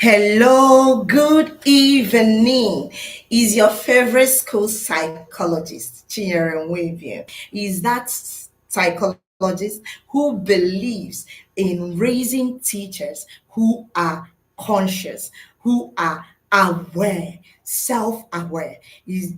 Hello, good evening. Is your favorite school psychologist, Nwaebiem? Is that psychologist who believes in raising teachers who are conscious, who are aware, self-aware.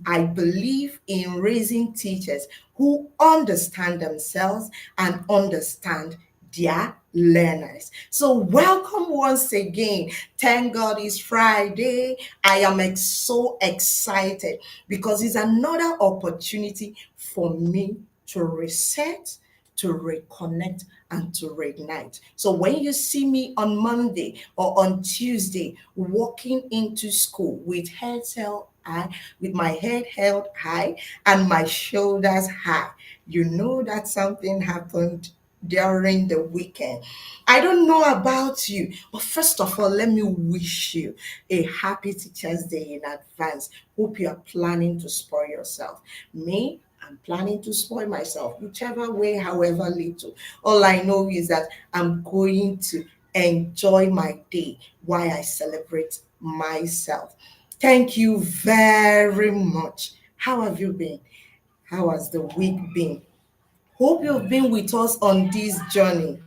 I believe in raising teachers who understand themselves and understand their learners. So, welcome once again. Thank God it's Friday. I am so excited because it's another opportunity for me to reset, to reconnect, and to reignite. So, when you see me on Monday or on Tuesday walking into school with head held high, with my head held high and my shoulders high, you know that something happened during the weekend. I don't know about you, but first of all, let me wish you a happy Teacher's Day in advance. Hope you are planning to spoil yourself. Me, I'm planning to spoil myself, whichever way, however little. All I know is that I'm going to enjoy my day while I celebrate myself. Thank you very much. How have you been? How has the week been? Hope you've been with us on this journey,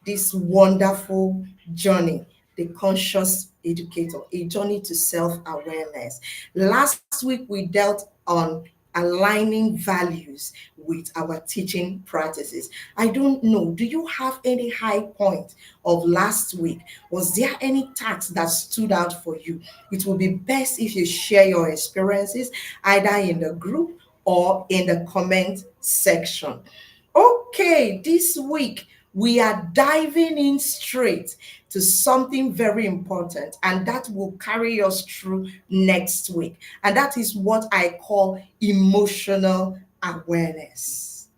this wonderful journey, the conscious educator, a journey to self awareness. Last week, we dealt on aligning values with our teaching practices. I don't know, do you have any high point of last week? Was there any task that stood out for you? It will be best if you share your experiences either in the group or in the comment section. Okay, this week we are diving in straight to something very important, and that will carry us through next week. And that is what I call emotional awareness.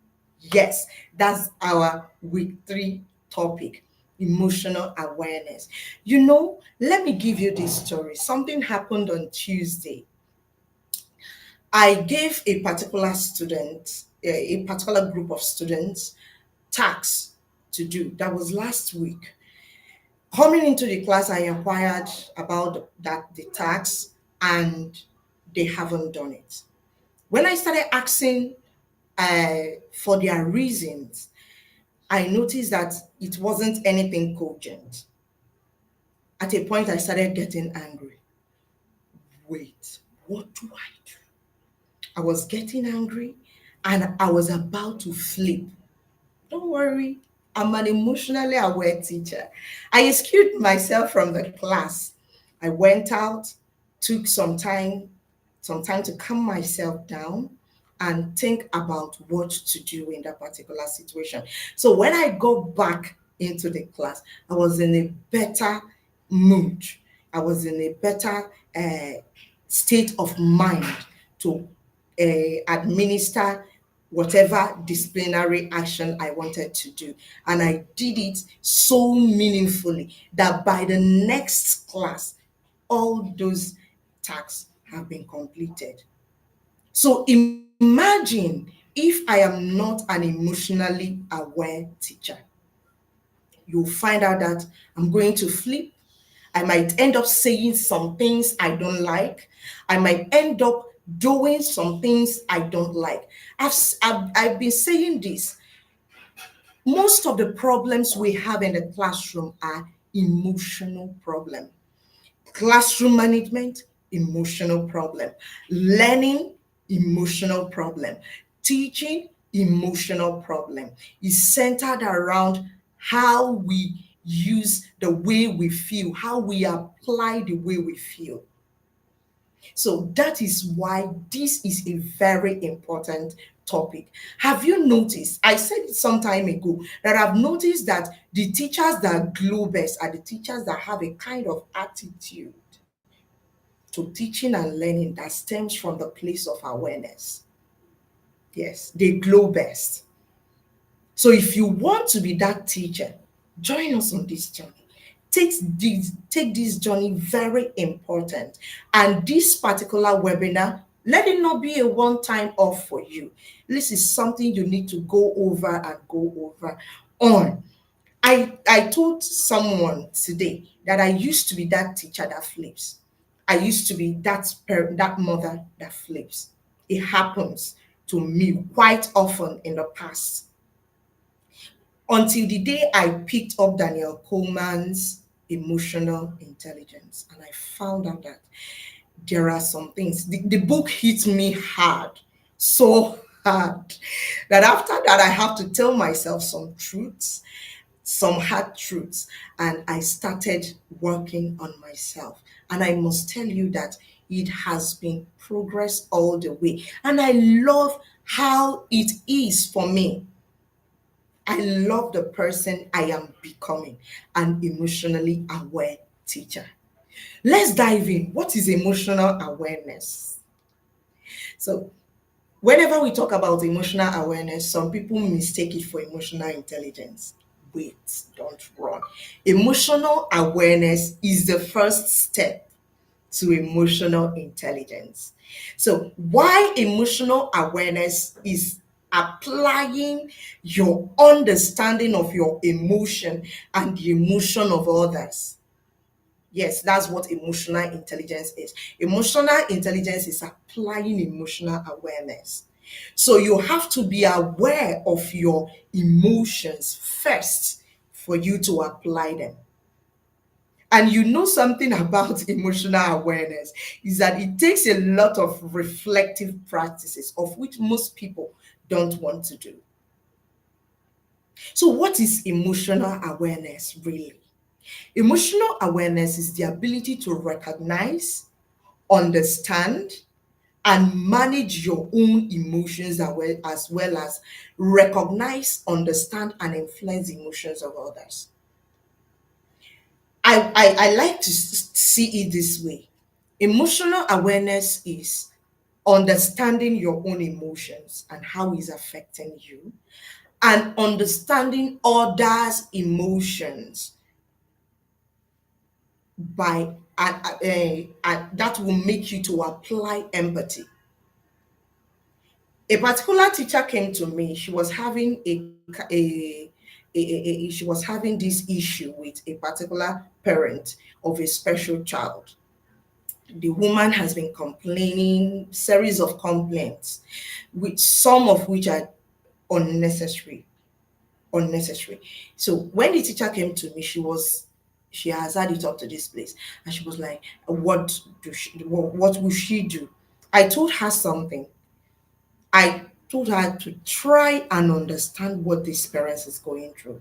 Yes, that's our week 3 topic, emotional awareness. Let me give you this story. Something happened on Tuesday. I gave a particular student, a particular group of students, tasks to do. That was last week. Coming into the class, I inquired about the task, and they haven't done it. When I started asking for their reasons, I noticed that it wasn't anything cogent. At a point, I started getting angry. Wait, what do I do? I was getting angry and I was about to flip. Don't worry, I'm an emotionally aware teacher. I excused myself from the class. I went out, took some time to calm myself down and think about what to do in that particular situation. So when I got back into the class, I was in a better mood. I was in a better state of mind to administer whatever disciplinary action I wanted to do. And I did it so meaningfully that by the next class, all those tasks have been completed. So imagine if I am not an emotionally aware teacher. You'll find out that I'm going to flip. I might end up saying some things I don't like. I might end up doing some things I don't like. I've been saying this. Most of the problems we have in the classroom are emotional problems. Classroom management, emotional problem. Learning, emotional problem. Teaching, emotional problem. Is centered around how we use the way we feel, how we apply the way we feel. So that is why this is a very important topic. Have you noticed? I said it some time ago that I've noticed that the teachers that glow best are the teachers that have a kind of attitude to teaching and learning that stems from the place of awareness. Yes, they glow best. So if you want to be that teacher, join us on this journey. Take this journey very important. And this particular webinar, let it not be a one-time off for you. This is something you need to go over and go over on. I told someone today that I used to be that teacher that flips. I used to be that mother that flips. It happens to me quite often in the past, until the day I picked up Daniel Coleman's emotional intelligence, and I found out that there are some things. The book hit me hard, so hard, that after that I have to tell myself some truths, some hard truths, and I started working on myself. And I must tell you that it has been progress all the way. And I love how it is for me. I love the person I am becoming, an emotionally aware teacher. Let's dive in. What is emotional awareness? So, whenever we talk about emotional awareness, some people mistake it for emotional intelligence. Wait, don't run. Emotional awareness is the first step to emotional intelligence. So, why emotional awareness is applying your understanding of your emotion and the emotion of others. Yes, that's what emotional intelligence is. Emotional intelligence is applying emotional awareness. So you have to be aware of your emotions first for you to apply them. And you know something about emotional awareness is that it takes a lot of reflective practices, of which most people don't want to do. So, what is emotional awareness really? Emotional awareness is the ability to recognize, understand, and manage your own emotions, as well as recognize, understand, and influence the emotions of others. I like to see it this way. Emotional awareness is understanding your own emotions and how it's affecting you, and understanding others' emotions by and that will make you to apply empathy. A particular teacher came to me. She was having she was having this issue with a particular parent of a special child. The woman has been complaining, series of complaints, which some of which are unnecessary. Unnecessary. So when the teacher came to me, she has had it up to this place, and she was like, what will she do? I told her something. I told her to try and understand what this parent is going through.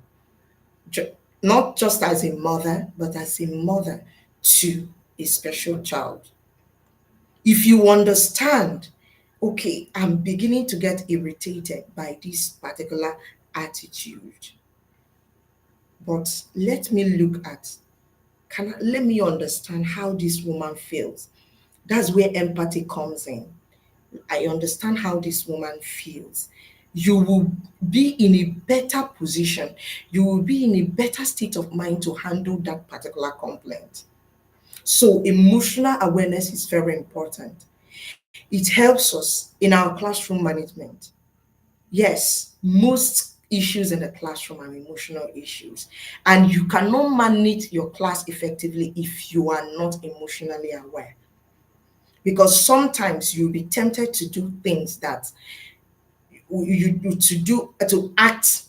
Ju- Not just as a mother, but as a mother to a special child. If you understand, okay, I'm beginning to get irritated by this particular attitude, but let me look at, let me understand how this woman feels. That's where empathy comes in. I understand how this woman feels. You will be in a better position. You will be in a better state of mind to handle that particular complaint. So, emotional awareness is very important. It helps us in our classroom management. Yes, most issues in the classroom are emotional issues, and you cannot manage your class effectively if you are not emotionally aware. Because sometimes you'll be tempted to do things that to act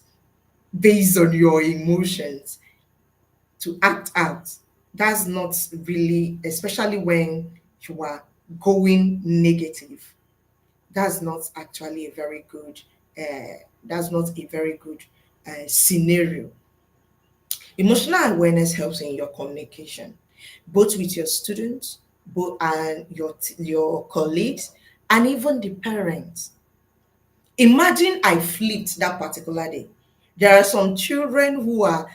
based on your emotions, to act out. That's not really, especially when you are going negative. That's not actually a very good. That's not a very good scenario. Emotional awareness helps in your communication, both with your students, both and your colleagues, and even the parents. Imagine I flipped that particular day. There are some children who are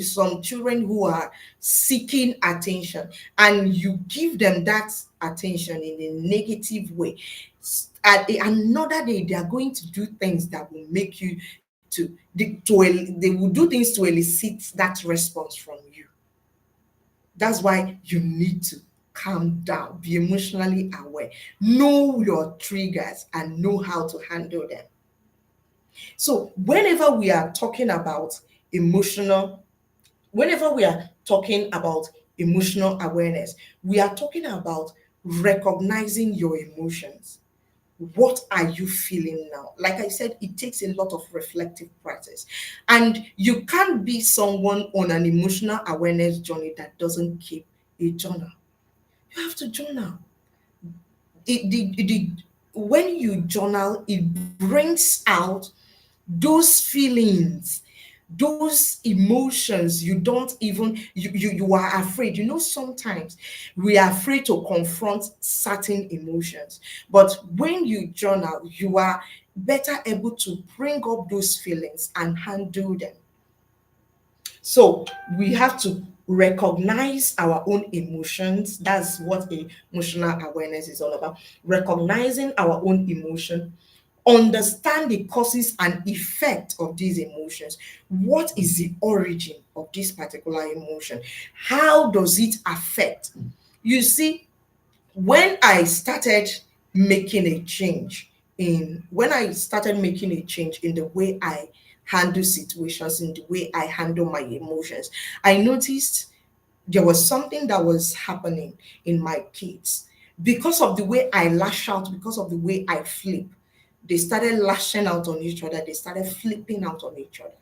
some children who are seeking attention, and you give them that attention in a negative way. Another day they are going to do things that will make you they will do things to elicit that response from you. That's why you need to calm down, be emotionally aware, know your triggers, and know how to handle them. So, whenever we are talking about emotional, whenever we are talking about emotional awareness, we are talking about recognizing your emotions. What are you feeling now? Like I said, it takes a lot of reflective practice. And you can't be someone on an emotional awareness journey that doesn't keep a journal. You have to journal. When you journal, it brings out those feelings, those emotions you don't even you are afraid. Sometimes we are afraid to confront certain emotions, but when you journal, you are better able to bring up those feelings and handle them. So we have to recognize our own emotions. That's what emotional awareness is all about. Recognizing our own emotion, understand the causes and effect of these emotions. What is the origin of this particular emotion? How does it affect? You see, making a change when I started making a change in the way I handle situations, in the way I handle my emotions, I noticed there was something that was happening in my kids. Because of the way I lash out, because of the way I flip, they started lashing out on each other, they started flipping out on each other.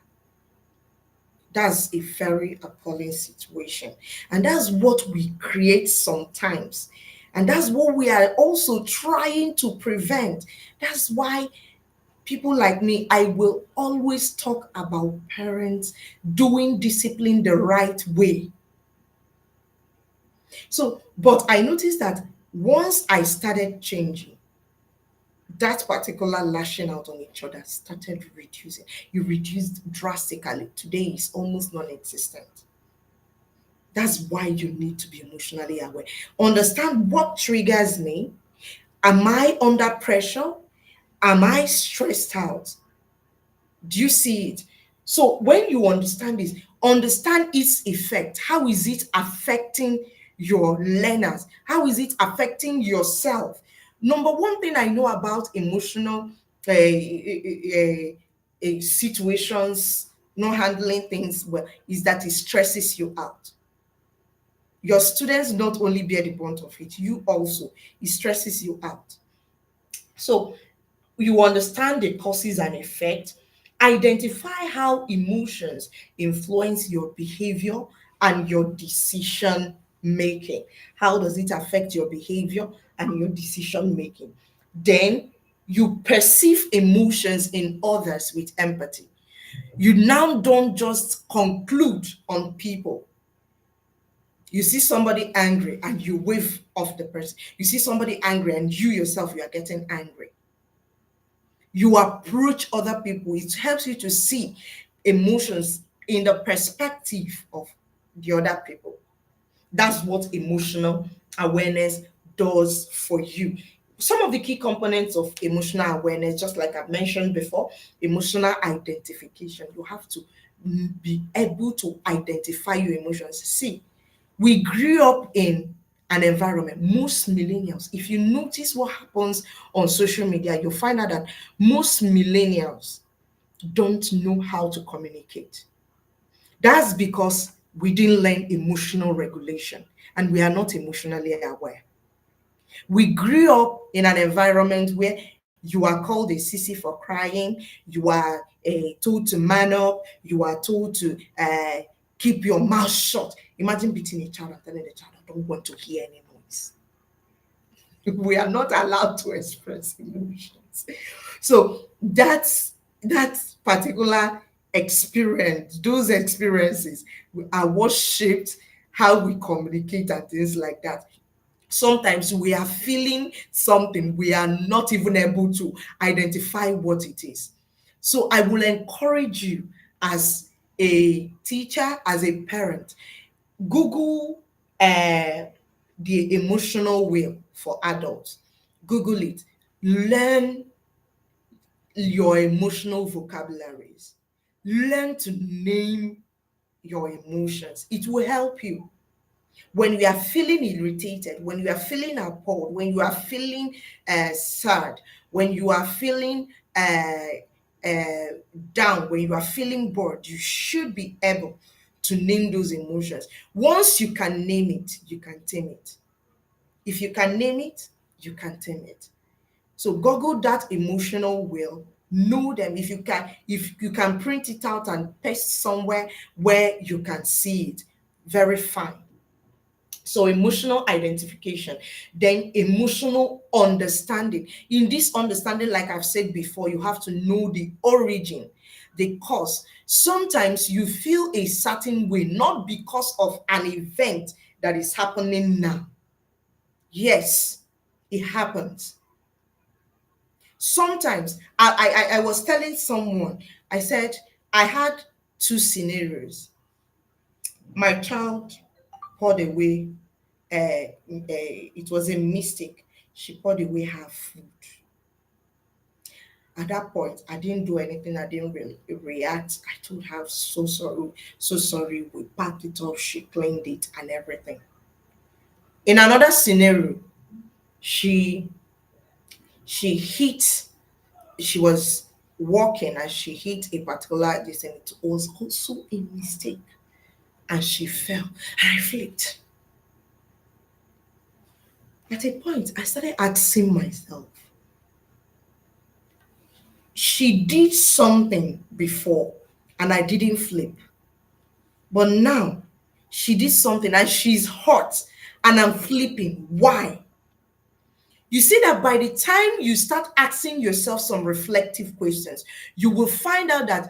That's a very appalling situation. And that's what we create sometimes. And that's what we are also trying to prevent. That's why people like me, I will always talk about parents doing discipline the right way. So, but I noticed that once I started changing, that particular lashing out on each other started reducing. You reduced drastically. Today is almost non-existent. That's why you need to be emotionally aware. Understand what triggers me. Am I under pressure? Am I stressed out? Do you see it? So when you understand this, understand its effect. How is it affecting your learners? How is it affecting yourself? Number one thing I know about emotional situations, not handling things well, is that it stresses you out. Your students not only bear the brunt of it, you also, it stresses you out. So you understand the causes and effects, identify how emotions influence your behavior and your decision making. How does it affect your behavior and your decision making? Then you perceive emotions in others with empathy. You now don't just conclude on people. You see somebody angry and you wave off the person. You see somebody angry and you yourself, you are getting angry. You approach other people. It helps you to see emotions in the perspective of the other people. That's what emotional awareness does for you. Some of the key components of emotional awareness, just like I've mentioned before, emotional identification. You have to be able to identify your emotions. See, we grew up in an environment, most millennials, if you notice what happens on social media, you'll find out that most millennials don't know how to communicate. That's because we didn't learn emotional regulation and we are not emotionally aware. We grew up in an environment where you are called a sissy for crying, you are told to man up, you are told to keep your mouth shut. Imagine beating a child and telling the child, I don't want to hear any noise. We are not allowed to express emotions. So that particular experience, those experiences are what shaped how we communicate and things like that. Sometimes we are feeling something, we are not even able to identify what it is. So I will encourage you, as a teacher, as a parent, Google the emotional wheel for adults. Google it. Learn your emotional vocabularies. Learn to name your emotions. It will help you. When you are feeling irritated, when you are feeling appalled, when you are feeling sad, when you are feeling down, when you are feeling bored, you should be able to name those emotions. Once you can name it, you can tame it. If you can name it, you can tame it. So Google that emotional will, know them. If you can print it out and paste somewhere where you can see it, very fine. So emotional identification, then emotional understanding. In this understanding, like I've said before, you have to know the origin, the cause. Sometimes you feel a certain way, not because of an event that is happening now. Yes, it happens. Sometimes I was telling someone, I said, I had two scenarios. My child poured away, it was a mistake. She poured away her food. At that point, I didn't do anything. I didn't really react. I told her, so sorry, so sorry. We packed it up. She cleaned it and everything. In another scenario, she she hit. She was walking and she hit a particular this, and it was also a mistake. And she fell. And I flipped. At a point, I started asking myself, she did something before and I didn't flip. But now she did something and she's hot and I'm flipping. Why? You see that by the time you start asking yourself some reflective questions, you will find out that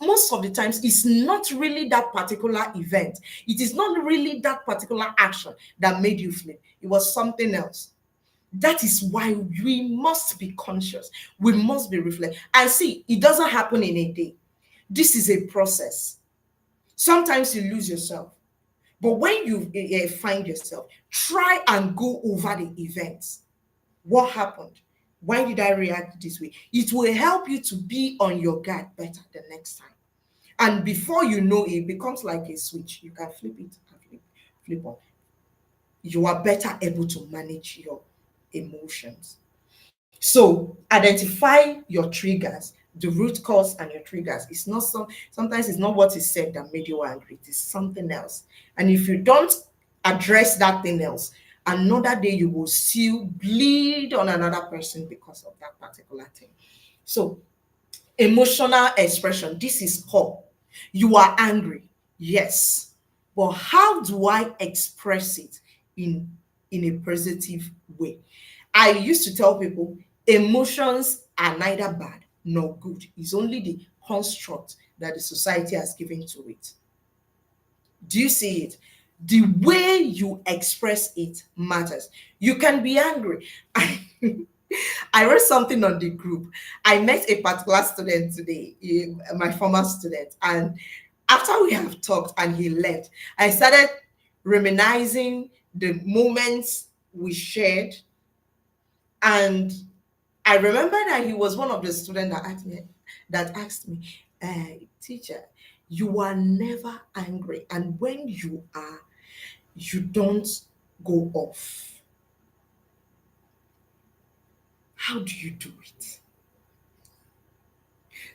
most of the times it's not really that particular event. It is not really that particular action that made you flip. It was something else. That is why we must be conscious. We must be reflect. And see, it doesn't happen in a day. This is a process. Sometimes you lose yourself. But when you find yourself, try and go over the events. What happened? Why did I react this way? It will help you to be on your guard better the next time. And before you know it, becomes like a switch. You can flip it and flip on. You are better able to manage your emotions. So identify your triggers, the root cause and your triggers. It's not sometimes it's not what is said that made you angry, it is something else. And if you don't address that thing else, another day you will still bleed on another person because of that particular thing. So emotional expression, this is core. You are angry, yes, but how do I express it in a positive way? I used to tell people emotions are neither bad nor good. It's only the construct that the society has given to it. Do you see it? The way you express it matters. You can be angry. I wrote something on the group. I met a particular student today, my former student, and after we have talked and he left, I started reminiscing the moments we shared. And I remember that he was one of the students that asked me, teacher, you are never angry, and when you are, you don't go off. How do you do it?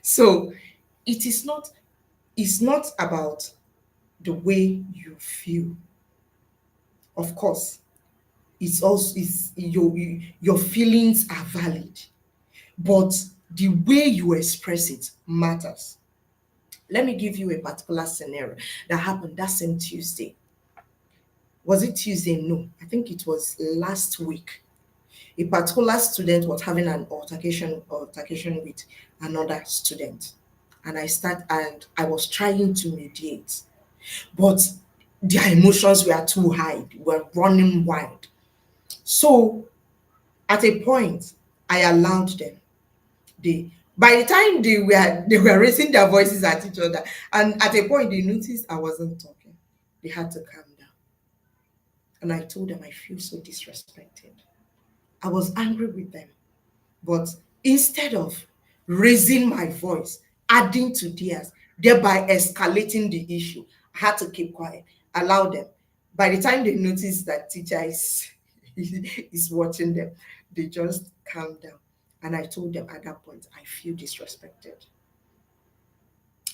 So it's not about the way you feel. Of course, it's also it's your feelings are valid, but the way you express it matters. Let me give you a particular scenario that happened that same Tuesday. Was it Tuesday? No, I think it was last week. A particular student was having an altercation with another student, and I was trying to mediate, but their emotions were too high, they were running wild. So at a point, I allowed them. They By the time they were raising their voices at each other, and at a point they noticed I wasn't talking. They had to calm down. And I told them I feel so disrespected. I was angry with them. But instead of raising my voice, adding to theirs, thereby escalating the issue, I had to keep quiet, allow them. By the time they noticed that teacher is is watching them, they just calmed down And I told them at that point, I feel disrespected.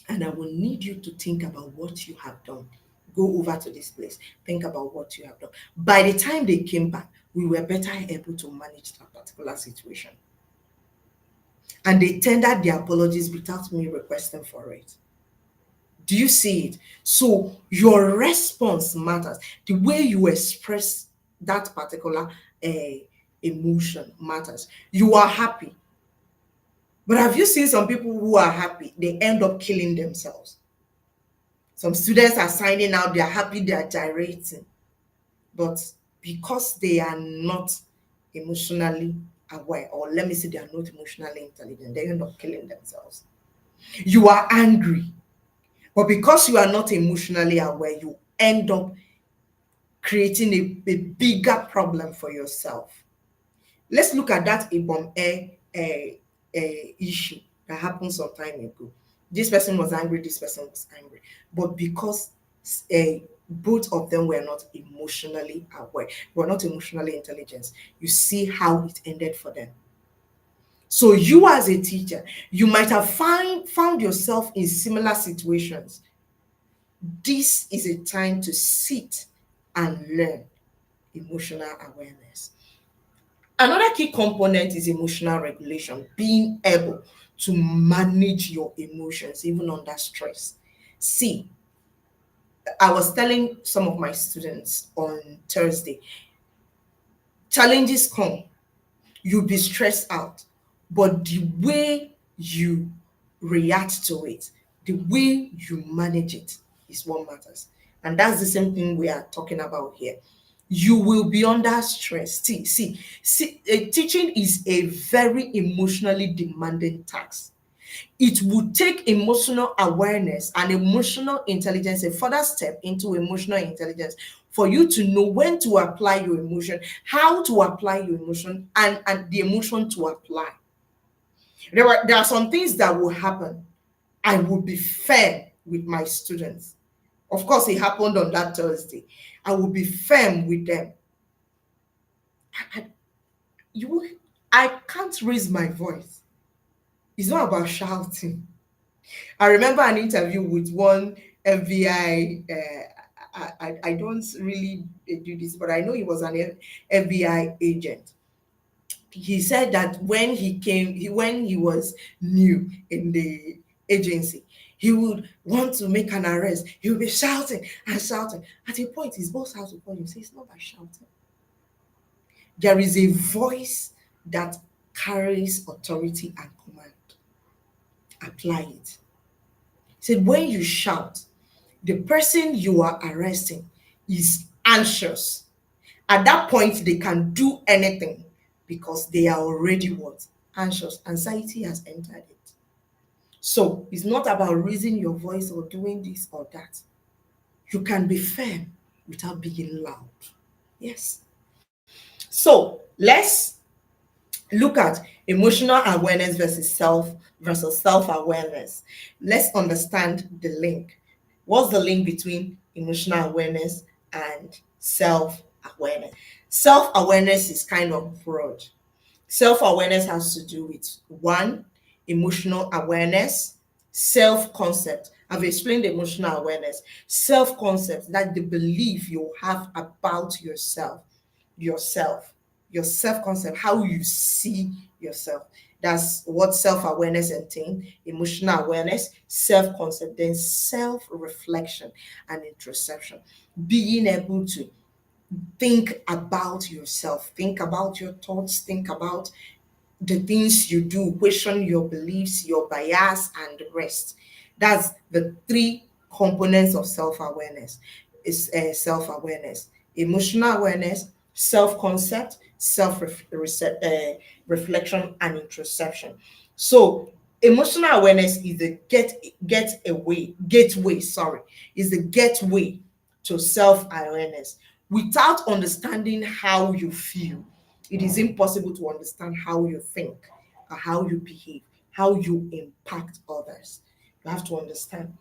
And I will need you to think about what you have done. Go over to this place, think about what you have done. By the time they came back, we were better able to manage that particular situation. And they tendered their apologies without me requesting for it. Do you see it? So your response matters. The way you express that particular emotion matters. You are happy. But have you seen some people who are happy? They end up killing themselves. Some students are signing out, they are happy, they are gyrating. But because they are not emotionally aware, or let me say they are not emotionally intelligent, they end up killing themselves. You are angry, but because you are not emotionally aware, you end up creating a bigger problem for yourself. Let's look at that Ibom Air issue that happened some time ago. This person was angry, this person was angry. But because both of them were not emotionally aware, were not emotionally intelligent, you see how it ended for them. So you as a teacher, you might have found yourself in similar situations. This is a time to sit and learn emotional awareness. Another key component is emotional regulation, being able to manage your emotions even under stress. See, I was telling some of my students on Thursday, challenges come, you'll be stressed out, but the way you react to it, the way you manage it is what matters. And that's the same thing we are talking about here. You will be under stress. See, teaching is a very emotionally demanding task. It would take emotional awareness and emotional intelligence, a further step into emotional intelligence, for you to know when to apply your emotion, how to apply your emotion, and the emotion to apply. There are some things that will happen. I will be firm with my students. Of course, it happened on that Thursday. I will be firm with them. I, you, I can't raise my voice. It's not about shouting. I remember an interview with one FBI. I don't really do this, but I know he was an FBI agent. He said that when when he was new in the agency, he would want to make an arrest. He would be shouting and shouting. At a point, his boss has to call him. Say, it's not by shouting. There is a voice that carries authority and command. Apply it. He said, when you shout, the person you are arresting is anxious. At that point, they can do anything because they are already what? Anxious. Anxiety has entered it. So it's not about raising your voice or doing this or that. You can be firm without being loud. Yes. So let's look at emotional awareness versus self-awareness. Let's understand the link. What's the link between emotional awareness and self-awareness? Self-awareness is kind of broad. Self-awareness has to do with one, emotional awareness, self-concept. I've explained emotional awareness. Self-concept, that the belief you have about yourself, your self-concept, how you see yourself. That's what self-awareness entails. Emotional awareness, self-concept, then self-reflection and introspection. Being able to think about yourself, think about your thoughts, think about the things you do, question your beliefs, your bias, and the rest. That's the three components of self-awareness. Is self-awareness, emotional awareness, self-concept, reflection, and introspection. So emotional awareness is the gateway, sorry, is the gateway to self-awareness. Without understanding how you feel, it is impossible to understand how you think or how you behave, how you impact others. You have to understand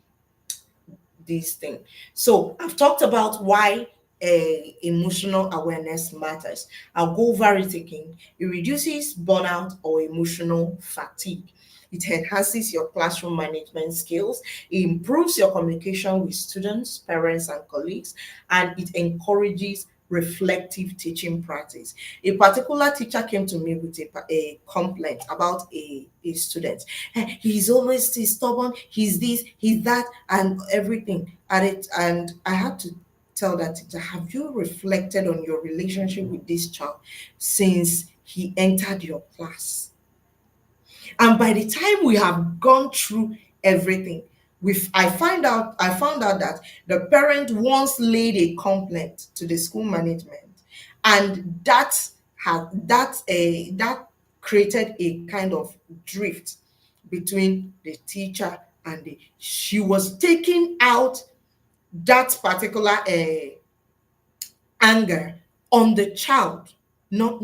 these things. So I've talked about why emotional awareness matters. I'll go over it again. It reduces burnout or emotional fatigue. It enhances your classroom management skills. It improves your communication with students, parents, and colleagues, and it encourages reflective teaching practice. A particular teacher came to me with a complaint about a student. He's always he's stubborn, he's this, he's that, and everything. And I had to tell that teacher, have you reflected on your relationship with this child since he entered your class? And by the time we have gone through everything, I found out that the parent once laid a complaint to the school management, and that created a kind of drift between the teacher and the she was taking out that particular anger on the child, not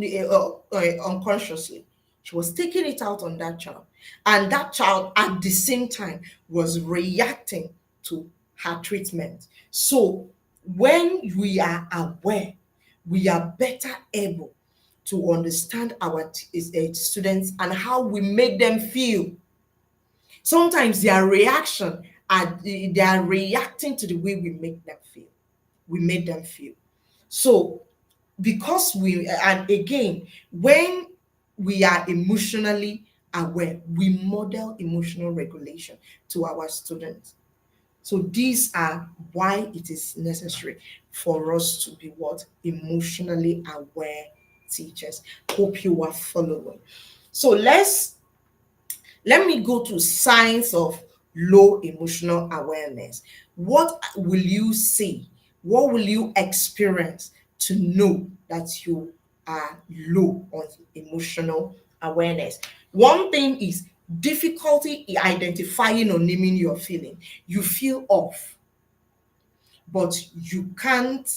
unconsciously. She was taking it out on that child. And that child, at the same time, was reacting to her treatment. So, when we are aware, we are better able to understand our students and how we make them feel. Sometimes their reaction they are reacting to the way we make them feel. We made them feel. So, because we, and again, when we are emotionally aware, we model emotional regulation to our students. So, these are why it is necessary for us to be what? Emotionally aware teachers. Hope you are following. So, let me go to signs of low emotional awareness. What will you see? What will you experience to know that you are low on emotional awareness? One thing is difficulty in identifying or naming your feeling. You feel off, but you can't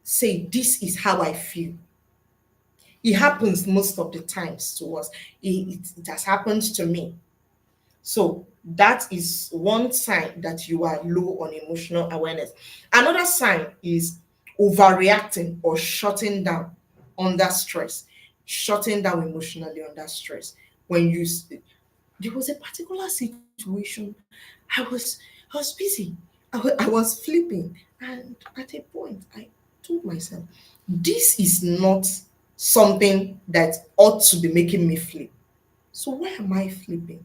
say, this is how I feel. It happens most of the times to us. It has happened to me. So that is one sign that you are low on emotional awareness. Another sign is overreacting or shutting down under stress, shutting down emotionally under stress. When you there was a particular situation, I was I was busy, I was flipping, and at a point I told myself, this is not something that ought to be making me flip. So why am I flipping?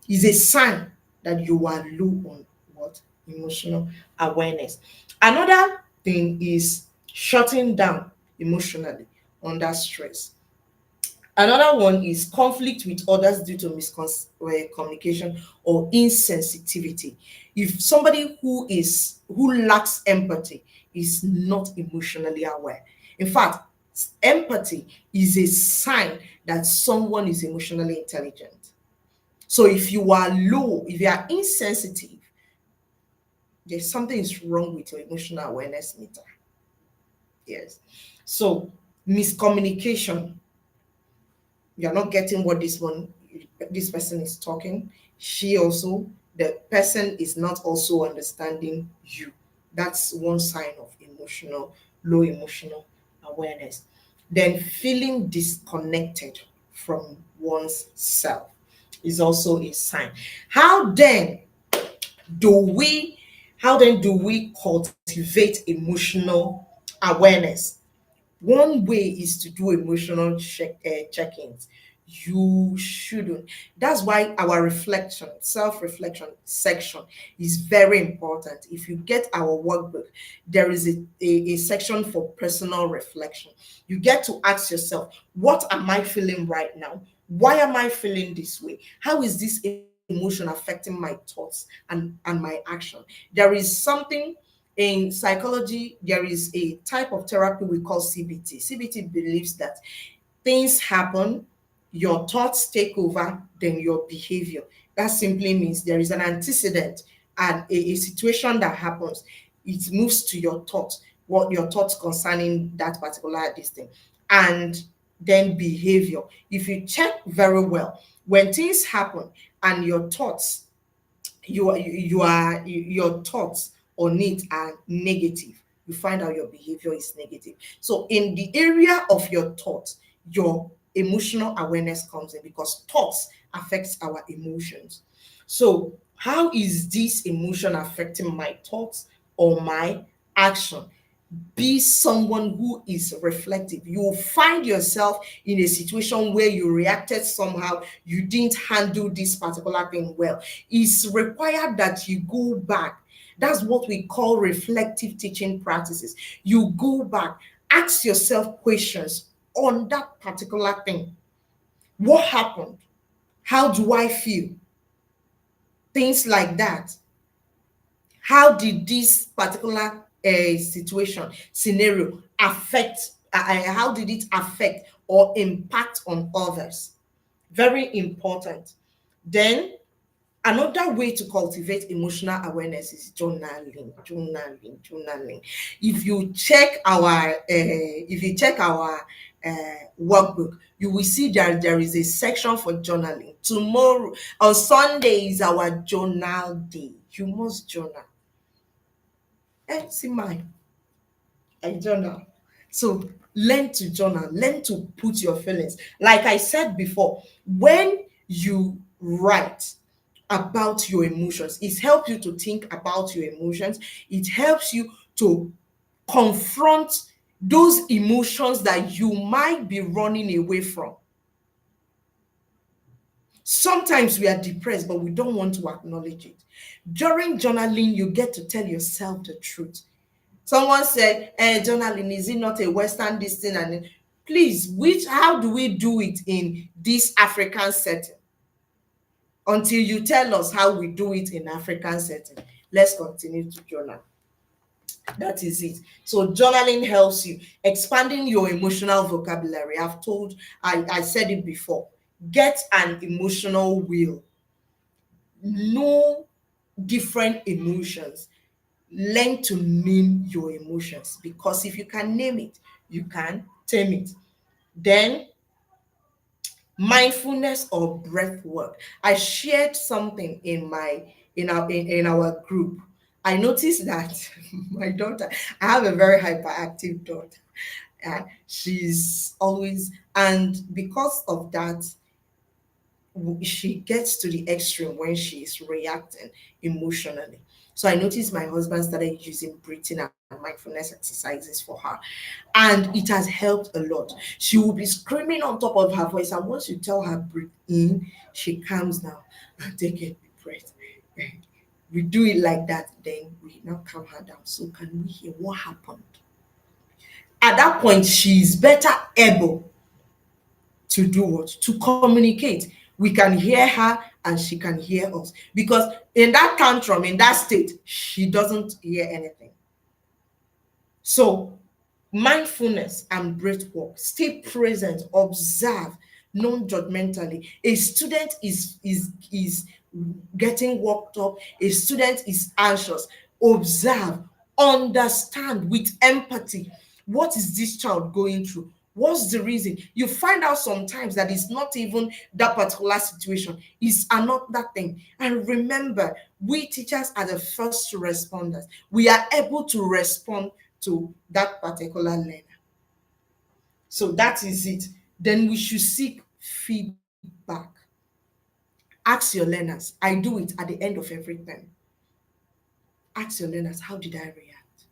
Is a sign that you are low on what? Emotional awareness. Another thing is shutting down emotionally under stress. Another one is conflict with others due to miscommunication or insensitivity. If somebody who lacks empathy is not emotionally aware, in fact, empathy is a sign that someone is emotionally intelligent. So if you are low, if you are insensitive, there's something is wrong with your emotional awareness meter. Yes. So miscommunication, you're not getting what this person is talking. She also, the person is not also understanding you. That's one sign of low emotional awareness. Then feeling disconnected from one's self is also a sign. How then do we how then do we cultivate emotional awareness? One way is to do emotional check-ins. You shouldn't. That's why our reflection, self-reflection section is very important. If you get our workbook, there is a section for personal reflection. You get to ask yourself, what am I feeling right now? Why am I feeling this way? How is this emotion affecting my thoughts and my action? There is something in psychology, there is a type of therapy we call CBT. CBT believes that things happen, your thoughts take over, then your behavior. That simply means there is an antecedent and a situation that happens. It moves to your thoughts, what your thoughts concerning that particular this thing, and then behavior. If you check very well, when things happen and your thoughts, your thoughts on it are negative, you find out your behavior is negative. So in the area of your thoughts, your emotional awareness comes in, because thoughts affects our emotions. So how is this emotion affecting my thoughts or my action? Be someone who is reflective. You will find yourself in a situation where you reacted somehow, you didn't handle this particular thing well. It's required that you go back. That's what we call reflective teaching practices. You go back, ask yourself questions on that particular thing. What happened? How do I feel? Things like that. How did this particular situation, scenario affect, how did it affect or impact on others? Very important. Then another way to cultivate emotional awareness is journaling. If you check our workbook, you will see that there is a section for journaling. Tomorrow on Sunday is our journal day. You must journal. See mine, I journal. So learn to journal, learn to put your feelings. Like I said before, when you write about your emotions, it helps you to think about your emotions. It helps you to confront those emotions that you might be running away from. Sometimes we are depressed, but we don't want to acknowledge it. During journaling, you get to tell yourself the truth. Someone said, journaling, is it not a Western this thing? And please, how do we do it in this African setting? Until you tell us how we do it in African setting, let's continue to journal. That is it. So journaling helps you expanding your emotional vocabulary. I said it before. Get an emotional wheel. Know different emotions. Learn to name your emotions, because if you can name it, you can tame it. Then mindfulness or breath work. I shared something in our group. I noticed that my daughter, I have a very hyperactive daughter, and she's always, and because of that, she gets to the extreme when she's reacting emotionally. So I noticed my husband started using breathing and mindfulness exercises for her, and it has helped a lot. She will be screaming on top of her voice, and once you tell her breathe in, she calms down and take a deep breath. We do it like that, then we now calm her down. So can we hear what happened? At that point, she's better able to do what? To communicate. We can hear her and she can hear us. Because in that tantrum, in that state, she doesn't hear anything. So mindfulness and breath work. Stay present, observe non-judgmentally. A student is getting worked up, a student is anxious. Observe, understand with empathy. What is this child going through? What's the reason? You find out sometimes that it's not even that particular situation, it's another thing. And remember, we teachers are the first responders. We are able to respond to that particular learner. So that is it. Then we should seek feedback. Ask your learners. I do it at the end of every term. Ask your learners, how did I react?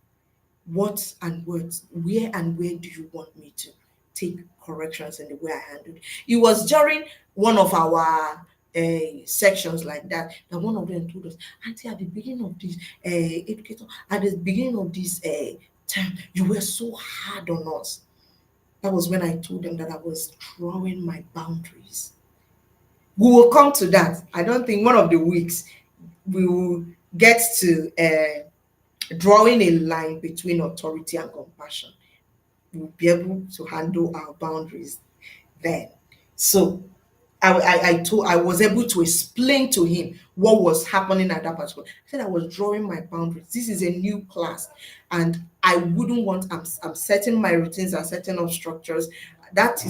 What and words, where do you want me to take corrections in the way I handled it? It was during one of our sections like that one of them told us, Auntie, at the beginning of this educator, at the beginning of this term, you were so hard on us. That was when I told them that I was drawing my boundaries. We will come to that. I don't think one of the weeks we will get to drawing a line between authority and compassion. We'll be able to handle our boundaries then. So I was able to explain to him what was happening at that particular. I said I was drawing my boundaries. This is a new class, and I wouldn't want. I'm setting my routines and setting up structures. That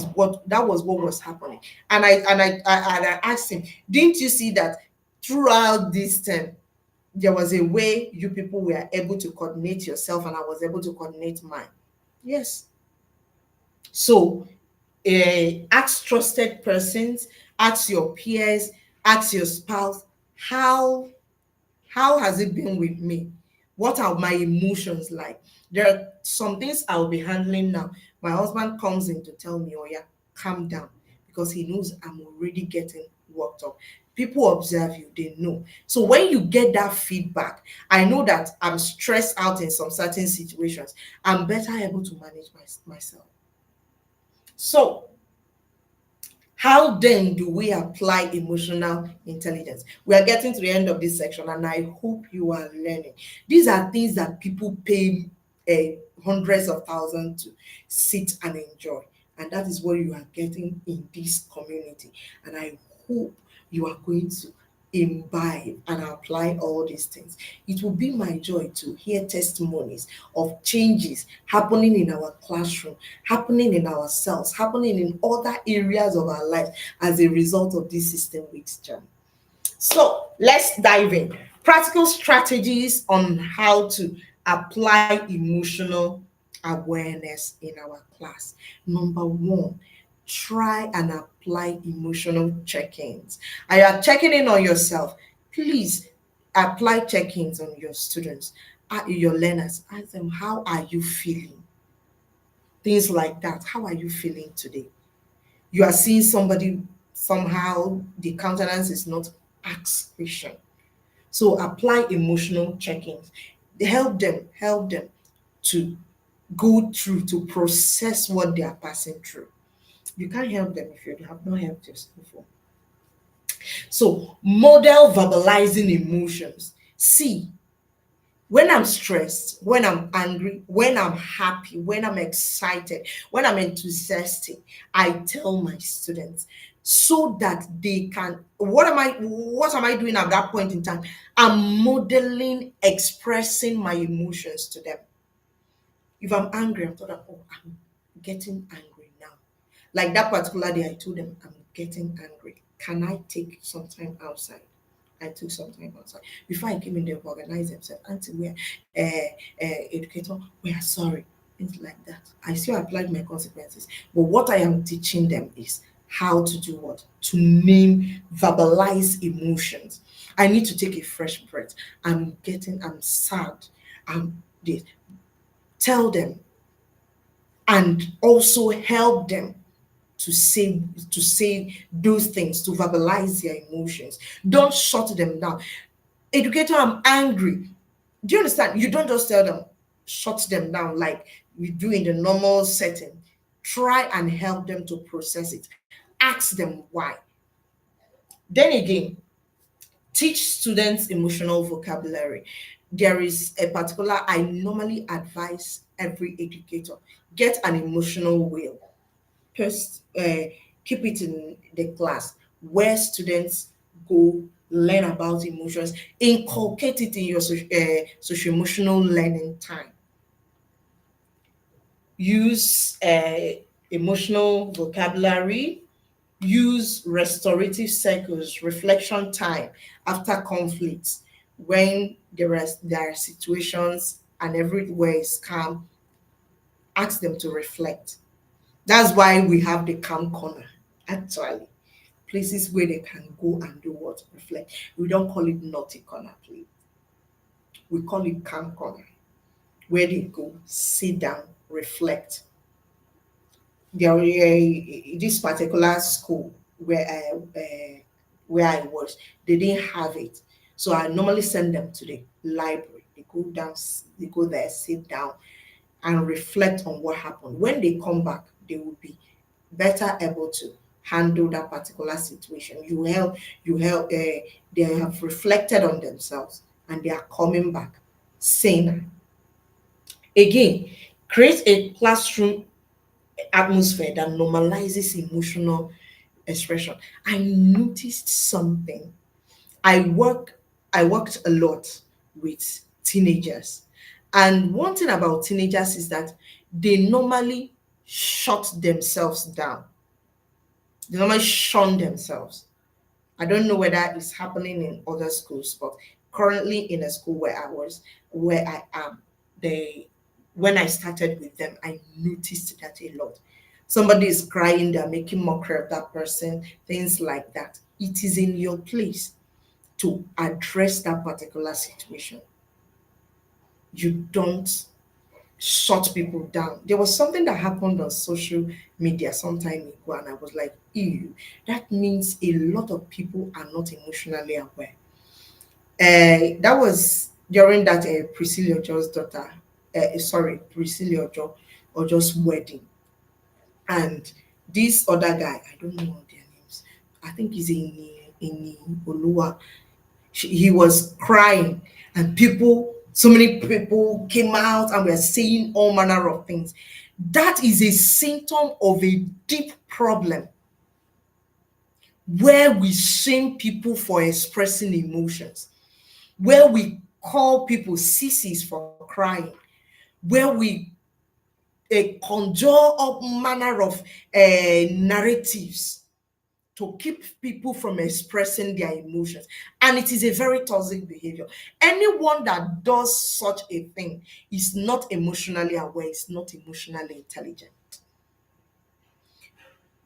was what was happening. And I asked him, didn't you see that throughout this term There was a way you people were able to coordinate yourself, and I was able to coordinate mine. Yes. So ask trusted persons, ask your peers, ask your spouse, how how has it been with me? What are my emotions like? There are some things I'll be handling now. My husband comes in to tell me, oh yeah, calm down, because he knows I'm already getting worked up. People observe you, they know. So when you get that feedback, I know that I'm stressed out in some certain situations. I'm better able to manage myself. So how then do we apply emotional intelligence? We are getting to the end of this section, and I hope you are learning. These are things that people pay hundreds of thousands to sit and enjoy. And that is what you are getting in this community. And I hope you are going to imbibe and apply all these things. It will be my joy to hear testimonies of changes happening in our classroom, happening in ourselves, happening in other areas of our life as a result of this system weeks journey. So let's dive in. Practical strategies on how to apply emotional awareness in our class. Number one, try and apply emotional check-ins. Are you checking in on yourself? Please apply check-ins on your students, your learners. Ask them, how are you feeling? Things like that. How are you feeling today? You are seeing somebody, somehow the countenance is not, ask question. So apply emotional check-ins. Help them to go through, to process what they are passing through. You can't help them if you have not helped yourself before. So model verbalizing emotions. See, when I'm stressed, when I'm angry, when I'm happy, when I'm excited, when I'm enthusiastic, I tell my students, so that they can, what am I doing at that point in time? I'm modeling, expressing my emotions to them. If I'm angry, I'm told, oh, I'm getting angry now. Like that particular day, I told them, I'm getting angry. Can I take some time outside? I took some time outside. Before I came in, they organized themselves. Auntie, educator, we are sorry. Things like that. I still applied my consequences. But what I am teaching them is how to do what? To name, verbalize emotions. I need to take a fresh breath. I'm sad. I'm this. Tell them, and also help them to say those things, to verbalize their emotions. Don't shut them down. Educator, I'm angry. Do you understand? You don't just tell them, shut them down like we do in the normal setting. Try and help them to process it. Ask them why. Then again, teach students emotional vocabulary. There is a particular, I normally advise every educator, get an emotional wheel. First, keep it in the class where students go learn about emotions. Inculcate it in your social emotional learning time. Use emotional vocabulary. Use restorative circles, reflection time after conflicts, when there are situations and everywhere is calm. Ask them to reflect. That's why we have the calm corner, actually. Places where they can go and do what? Reflect. We don't call it naughty corner, please. We call it calm corner, where they go, sit down, reflect. This particular school where I was, they didn't have it. So I normally send them to the library. They go down, they go there, sit down, and reflect on what happened. When they come back, they will be better able to handle that particular situation. They have reflected on themselves, and they are coming back saner. Again, create a classroom atmosphere that normalizes emotional expression. I noticed something. I work I worked a lot with teenagers. And one thing about teenagers is that they normally shut themselves down. They normally shun themselves. I don't know whether it's happening in other schools, but currently in a school where I am, they when I started with them, I noticed that a lot. Somebody is crying, they're making mockery of that person, things like that. It is in your place to address that particular situation. You don't shut people down. There was something that happened on social media some time ago, and I was like, ew, that means a lot of people are not emotionally aware. That was during that Priscilla Ojo's daughter, sorry, Priscilla Ojo's wedding. And this other guy, I don't know their names, I think he's in Olua. He was crying, and so many people came out and were saying all manner of things. That is a symptom of a deep problem where we shame people for expressing emotions, where we call people sissies for crying, where we conjure up manner of narratives to keep people from expressing their emotions. And it is a very toxic behavior. Anyone that does such a thing is not emotionally aware, is not emotionally intelligent.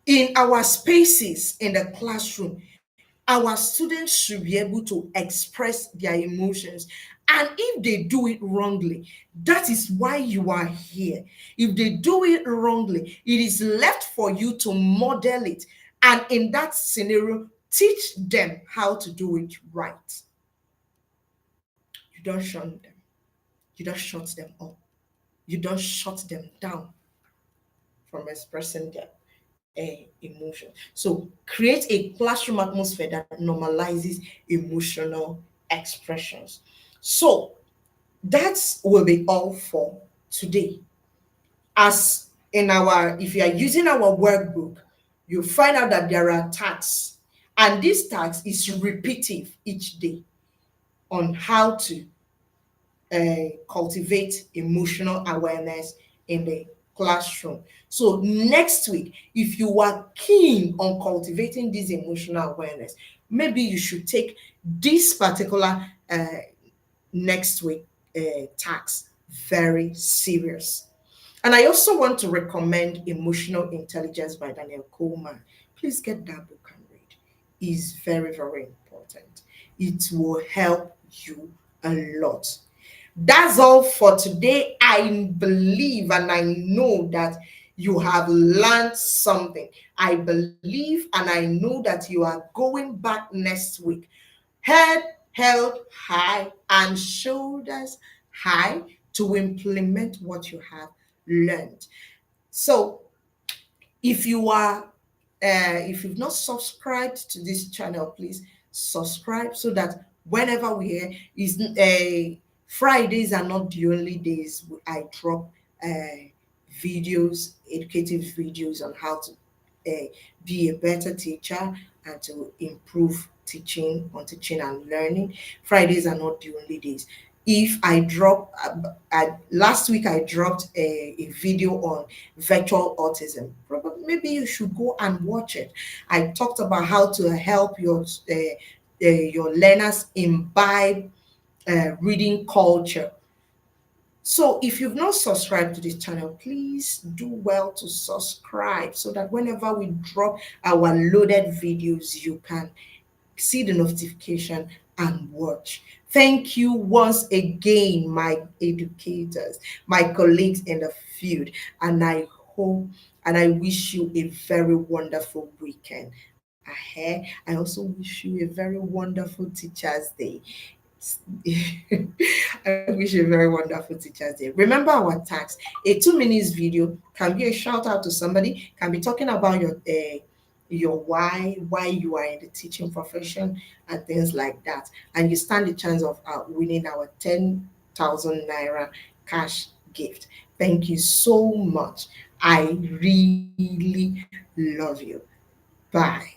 In our spaces in the classroom, our students should be able to express their emotions. And if they do it wrongly, that is why you are here. If they do it wrongly, it is left for you to model it. And in that scenario, teach them how to do it right. You don't shun them, you don't shut them up, you don't shut them down from expressing their emotion. So create a classroom atmosphere that normalizes emotional expressions. So that will be all for today. As in our, if you are using our workbook, you find out that there are tasks, and this task is repetitive each day on how to cultivate emotional awareness in the classroom. So next week, if you are keen on cultivating this emotional awareness, maybe you should take this particular next week task very serious. And I also want to recommend Emotional Intelligence by Daniel Coleman. Please get that book and read. It's very, very important. It will help you a lot. That's all for today. I believe and I know that you have learned something. I believe and I know that you are going back next week, head held high and shoulders high, to implement what you have learned. So if you are if you've not subscribed to this channel, please subscribe so that whenever we hear is Fridays are not the only days I drop videos, educative videos on how to be a better teacher and to improve teaching and learning. Fridays are not the only days. If I drop, last week I dropped a video on virtual autism. Probably, maybe you should go and watch it. I talked about how to help your learners imbibe reading culture. So if you've not subscribed to this channel, please do well to subscribe so that whenever we drop our loaded videos, you can see the notification and watch. Thank you once again, my educators, my colleagues in the field, and I hope and I wish you a very wonderful weekend ahead. I also wish you a very wonderful Teachers Day. I wish you a very wonderful Teachers Day. Remember our tags. A 2 minutes video can be a shout out to somebody, can be talking about your why you are in the teaching profession and things like that. And you stand the chance of winning our 10,000 naira cash gift. Thank you so much. I really love you. Bye.